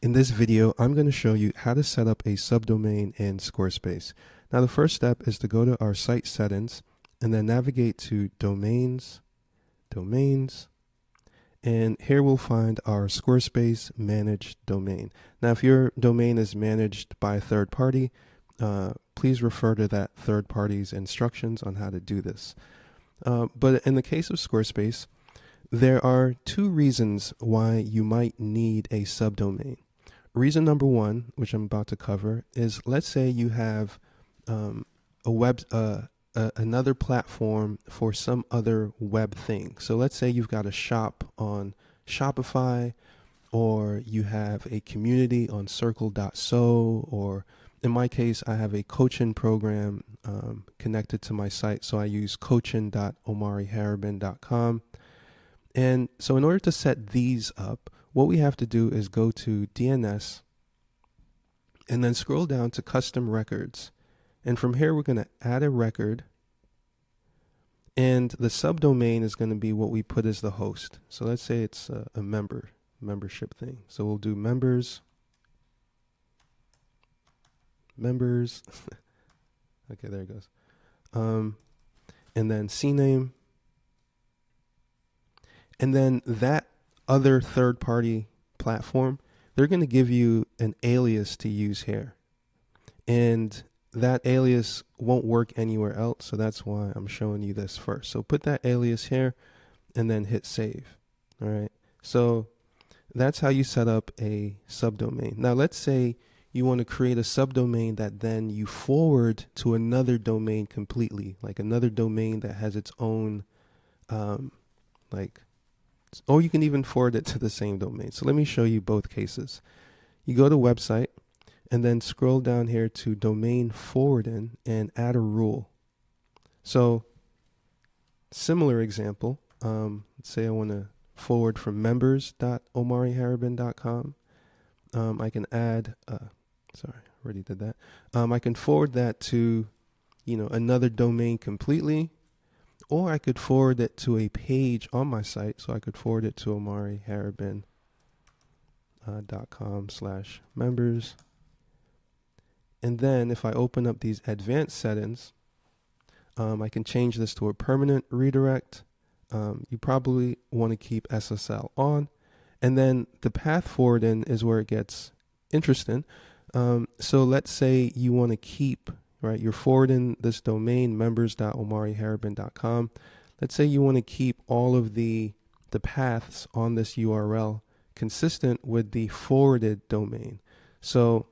In this video, I'm going to show you how to set up a subdomain in Squarespace. Now, the first step is to go to our site settings and then navigate to Domains, and here we'll find our Squarespace-managed domain. Now, if your domain is managed by a third party, please refer to that third party's instructions on how to do this. But in the case of Squarespace, there are two reasons why you might need a subdomain. Reason number one, which I'm about to cover, is let's say you have another platform for some other web thing. So let's say you've got a shop on Shopify, or you have a community on Circle.so, or in my case, I have a coaching program connected to my site. So I use coaching.omariharibin.com. And so in order to set these up, what we have to do is go to DNS and then scroll down to custom records. And from here, we're going to add a record. And the subdomain is going to be what we put as the host. So let's say it's a membership thing. So we'll do members. Okay, there it goes. And then CNAME. And then that other third-party platform, they're going to give you an alias to use here. And that alias won't work anywhere else, so that's why I'm showing you this first. So put that alias here and then hit save. All right. So that's how you set up a subdomain. Now, let's say you want to create a subdomain that then you forward to another domain completely, like another domain that has its own, or you can even forward it to the same domain. So let me show you both cases. You go to website and then scroll down here to domain forwarding and add a rule. So similar example, let's say I want to forward from members.omariharibin.com. I can add, sorry, I already did that. I can forward that to, another domain completely. Or I could forward it to a page on my site. So I could forward it to omariharibin.com/members. And then if I open up these advanced settings, I can change this to a permanent redirect. You probably want to keep SSL on. And then the path forwarding is where it gets interesting. So let's say you want to keep, right, you're forwarding this domain, members.omariharibin.com. Let's say you want to keep all of the paths on this URL consistent with the forwarded domain. So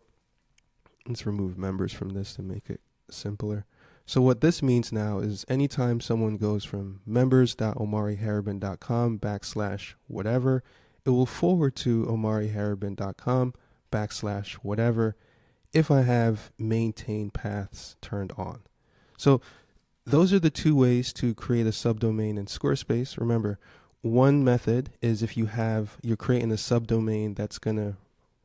let's remove members from this to make it simpler. So what this means now is anytime someone goes from members.omariharibin.com/whatever, it will forward to omariharibin.com/whatever if I have maintain paths turned on. So those are the two ways to create a subdomain in Squarespace. Remember, one method is if you're creating a subdomain that's going to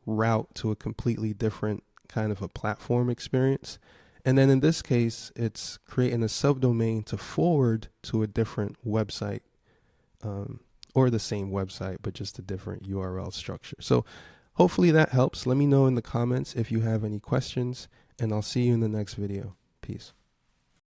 route to a completely different kind of a platform experience. And then in this case, it's creating a subdomain to forward to a different website, or the same website, but just a different URL structure. So hopefully that helps. Let me know in the comments if you have any questions, and I'll see you in the next video. Peace.